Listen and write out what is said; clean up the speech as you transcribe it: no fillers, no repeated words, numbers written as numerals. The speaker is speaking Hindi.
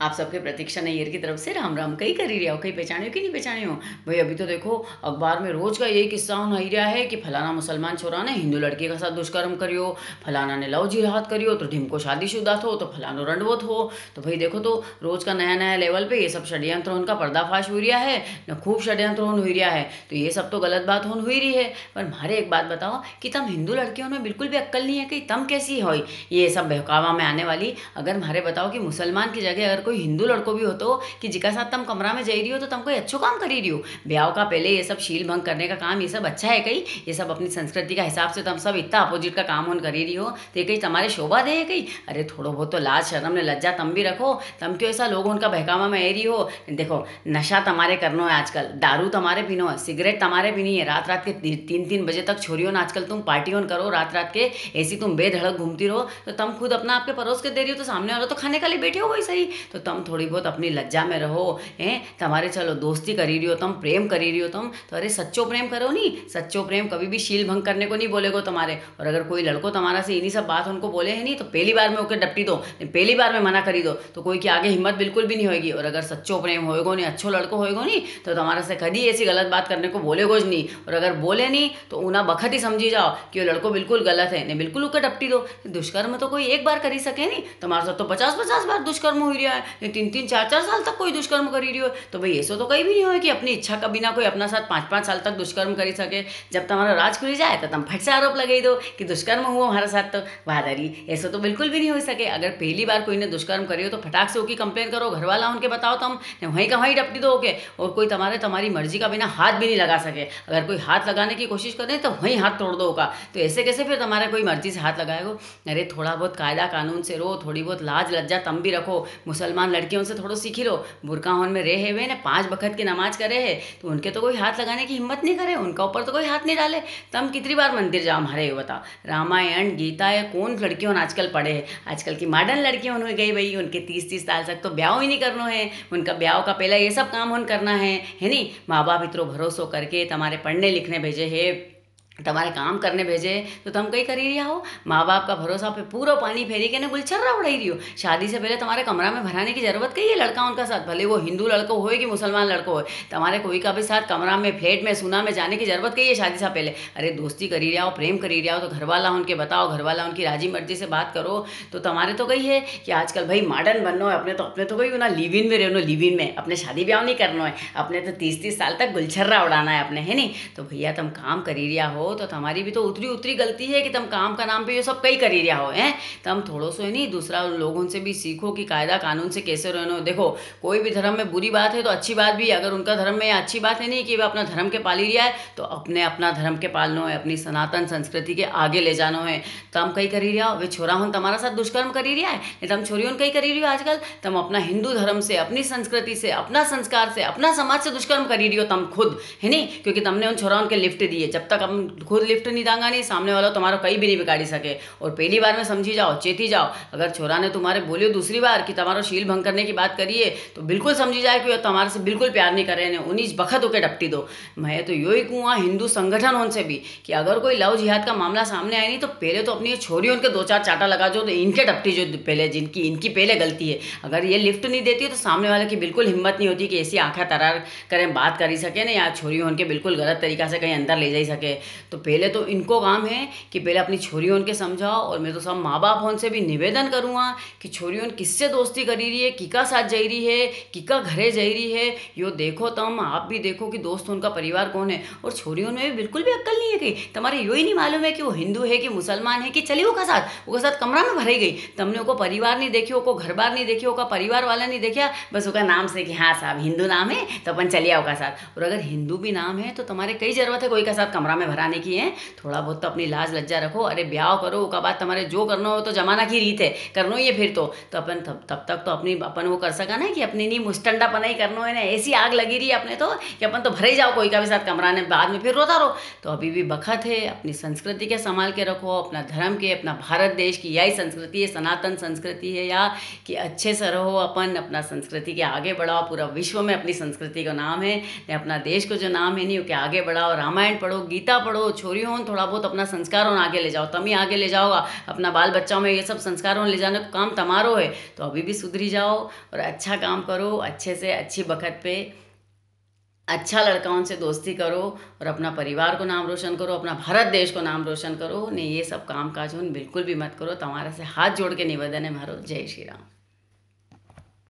आप सबके प्रतीक्षा नैयर की तरफ से राम राम। कई करी रहा हो, कई पहचाने हो कि नहीं पहचाने हो। भाई अभी तो देखो अखबार में रोज का यही किस्सा हो रहा है कि फलाना मुसलमान छोरा ने हिंदू लड़की के साथ दुष्कर्म करियो, फलाना ने लव जिहाद करियो, तो ढिमको शादीशुदा थो तो फलानो रंडवत हो। तो भाई देखो तो रोज का नया नया लेवल पे ये सब षड्यंत्र उनका पर्दाफाश हो रहा है न, खूब षड्यंत्र हो रहा है। तो ये सब तो गलत बात हो रही है। पर मारे एक बात बताओ कि तम हिंदू लड़कियों में बिल्कुल भी अक्ल नहीं है कि तम कैसी हो ये सब बहकावा में आने वाली। अगर मारे बताओ कि मुसलमान की जगह अगर कोई हिंदू लड़को भी हो तो कि जिका साथ तुम कमरा में जा रही हो तो तुम कोई अच्छो काम करी रही हो। ब्याह का पहले ये सब शील भंग करने का काम ये सब अच्छा है कहीं? ये सब अपनी संस्कृति का हिसाब से तुम सब इतना अपोजिट का काम होन करी रही हो तो ये कहीं तुम्हारे शोभा दे है कहीं? अरे थोड़ो बहुत तो लाज शर्म ने लज्जा तुम भी रखो। तुम क्यों ऐसा लोगों उनका बहकावा में आ रही हो? देखो नशा तुम्हारे करनो है आजकल, दारू तुम्हारे पीनो है, सिगरेट तुम्हारे पीनी है, रात रात के 3-3 बजे तक छोरियों ने आजकल तुम पार्टियों करो रात रात के, ऐसी तुम बेधड़क घूमती रहो। तो तुम खुद अपना आपके परोस के दे रही हो तो सामने वाला तो खाने का लिए बैठे हो वही सही। तो तुम थोड़ी बहुत अपनी लज्जा में रहो। हैं तुम्हारे चलो दोस्ती करी रही हो, तुम प्रेम करी रही हो तुम तो अरे सच्चो प्रेम करो नहीं। सच्चो प्रेम कभी भी शील भंग करने को नहीं बोलेगो तुम्हारे। और अगर कोई लड़को तुम्हारा से इन्हीं सब बात उनको बोले है नहीं तो पहली बार में ओके डपटी दो, पहली बार में मना करी दो तो कोई के आगे हिम्मत बिल्कुल भी नहीं होगी। और अगर सच्चो प्रेम होएगो नहीं, अच्छो लड़को होएगो नहीं तो तुम्हारा से कभी ऐसी गलत बात करने को बोलेगो नहीं। और अगर बोले नहीं तो उना बखत ही समझी जाओ कि वो लड़को बिल्कुल गलत है, नहीं बिल्कुल ओके डपटी दो। दुष्कर्म तो कोई एक बार करी सके नहीं, तुम्हारे साथ तो 50-50 बार दुष्कर्म हो रहा है, 3-3 4-4 साल तक कोई दुष्कर्म करी रही हो। तो भाई ऐसा तो कहीं भी नहीं हो कि अपनी इच्छा का बिना कोई अपना साथ 5-5 साल तक दुष्कर्म करी सके। जब तुम्हारा राज खुल जाए तो तुम फट से आरोप लगा दो कि दुष्कर्म हुआ हमारे साथ। तो बहादरी ऐसा तो बिल्कुल भी नहीं हो सके। अगर पहली बार कोई ने दुष्कर्म करियो तो फटाक से उसकी कंप्लेन करो, घर वाला उनके बताओ, तुम वहीं का वहीं डपटी दो के। और कोई तुम्हारी मर्जी का बिना हाथ भी नहीं लगा सके। अगर कोई हाथ लगाने की कोशिश करे तो वहीं हाथ तोड़ दो का। तो ऐसे कैसे फिर तुम्हारे कोई मर्जी से हाथ लगाएगो? अरे थोड़ा बहुत कायदा कानून से रहो, थोड़ी बहुत लाज लज्जा तम भी रखो। मुसलमान लड़कियों से थोड़ा सीखी लो। बुरका होन में रहे हुए ना 5 वक्त की नमाज करे है तो उनके तो कोई हाथ लगाने की हिम्मत नहीं करे, उनका ऊपर तो कोई हाथ नहीं डाले। तम कितनी बार मंदिर जाओ हमारे ये बताओ? रामायण गीता या कौन लड़कियों ने आजकल पढ़े है? आजकल की मॉडर्न लड़कियों हो गई भाई, उनके 30-30 साल तक तो ब्याह ही नहीं करना है। उनका ब्याह का पहले ये सब काम करना है नहीं? माँ बाप इतरो भरोसो करके तुम्हारे पढ़ने लिखने भेजे है, तुम्हारे काम करने भेजे तो तुम कहीं करी रही हो? माँ बाप का भरोसा पे पूरा पानी फेरी के ना गुलछर्रा उड़ाई रही हो। शादी से पहले तुम्हारे कमरा में भराने की जरूरत कही है लड़का उनका साथ, भले वो हिंदू लड़को हो कि मुसलमान लड़को हो। तुम्हारे कोई का भी साथ कमरा में फ्लैट में सुना में जाने की जरूरत कही है शादी से पहले? अरे दोस्ती करी रहा हो, प्रेम करी रहा हो तो घर वाला उनके बताओ, घर वाला उनकी राजी मर्जी से बात करो। तो तुम्हारे तो कही है कि आजकल भाई मॉडर्न बनना है, अपने तो कही ना लिव इन में रहना, लिव इन में अपने शादी ब्याह नहीं करना है, अपने तो 30-30 साल तक गुलछर्रा उड़ाना है अपने, है नहीं? तो भैया तुम काम करी रहा हो तो तुम्हारी भी तो उतरी उतरी गलती है कि तुम काम का नाम पे ये सब कई करी रहा हो। हैं तुम थोड़ो सो ही नहीं दूसरा लोगों से भी सीखो कि कायदा कानून से कैसे रहना। देखो कोई भी धर्म में बुरी बात है तो अच्छी बात भी है। अगर उनका धर्म में अच्छी बात है नहीं कि वह अपना धर्म के पाल ही रहा है तो अपने अपना धर्म के पालना है, अपनी सनातन संस्कृति के आगे ले जाना है। तुम कहीं करी रहा हो, वे छोरा हो तुम्हारा साथ दुष्कर्म करी रहा है, नहीं तुम छोरी कहीं करी रही हो आजकल। तुम अपना हिंदू धर्म से, अपनी संस्कृति से, अपना संस्कार से, अपना समाज से दुष्कर्म करी रही हो तुम खुद, है नहीं? क्योंकि तुमने उन छोराओं के लिफ्ट दिए, जब तक हम खुद लिफ्ट नहीं दांगा नहीं सामने वाला तुम्हारा कहीं भी नहीं बिगाड़ी सके। और पहली बार में समझी जाओ, चेती जाओ। अगर छोरा ने तुम्हारे बोलियो दूसरी बार कि तुम्हारा शील भंग करने की बात करिए तो बिल्कुल समझी जाए कि तुम्हारे से बिल्कुल प्यार नहीं करे ने, 19 बखत होके डपटी दो। मैं तो यही कहूँ हिंदू संगठन उनसे भी कि अगर कोई लव जिहाद का मामला सामने आए नहीं तो पहले तो अपनी छोरी उनके 2-4 चाटा लगा जो, तो इनके डपटी जो पहले जिनकी इनकी पहले गलती है। अगर ये लिफ्ट नहीं देती तो सामने वाले की बिल्कुल हिम्मत नहीं होती कि ऐसी आंखें तरार करें बात करी सके ना, या छोरी उनके बिल्कुल गलत तरीका से कहीं अंदर ले जा सके। तो पहले तो इनको काम है कि पहले अपनी छोरियों के समझाओ। और मैं तो सब माँ बाप उनसे भी निवेदन करूँगा कि छोरियों किससे दोस्ती करी रही है, किका साथ जा रही है, किका घरे जा रही है, यो देखो। तुम आप भी देखो कि दोस्त उनका परिवार कौन है। और छोरियों में भी बिल्कुल भी अक्ल नहीं है कि तुम्हारे यो ही नहीं मालूम है कि वो हिंदू है कि मुसलमान है कि चली वो साथ कमरा में भराई गई। तुमने वो परिवार नहीं देखी, वो घर बार नहीं देखी, वो परिवार वाला नहीं देखा, बस उसका नाम से कि हाँ साहब हिंदू नाम है तो अपन चलिए उसका साथ। और अगर हिंदू भी नाम है तो तुम्हारे कई जरूरत है कोई का साथ कमरा में भराने की है? थोड़ा बहुत तो अपनी लाज लज्जा रखो। अरे ब्याह करो उसका बाद तुम्हारे जो करना हो तो जमाना की रीत है करना ही है। फिर तो अपन तब तक तो अपनी अपन वो कर सका ना कि अपनी नहीं मुस्टंडापना ही करना है ना। ऐसी आग लगी रही है अपने तो कि अपन तो भरे जाओ कोई का भी साथ कमरा ने, बाद में फिर रोता रहो। तो अभी भी बखत है, अपनी संस्कृति के संभाल के रखो, अपना धर्म के, अपना भारत देश की यही संस्कृति है, सनातन संस्कृति है या कि अच्छे से रहो अपन, अपना संस्कृति के आगे बढ़ाओ। पूरा विश्व में अपनी संस्कृति का नाम है, अपना देश को जो नाम है नहीं वो के आगे बढ़ाओ। रामायण पढ़ो, गीता पढ़ो, करो, छोरी हो थोड़ा बहुत अपना संस्कार होन आगे ले जाओ, तम ही आगे ले जाओगा अपना बाल बच्चों में ये सब संस्कार होन ले जाने का काम तमारो है। तो अभी भी सुधरी जाओ और अच्छा काम करो, अच्छे से अच्छी बखत पे अच्छा लड़काओं से दोस्ती करो और अपना परिवार को नाम रोशन करो, अपना भारत देश को नाम रोशन करो। नहीं ये सब काम काज बिल्कुल भी मत करो। तुम्हारा से हाथ जोड़ के निवेदन है मारो। जय श्री राम।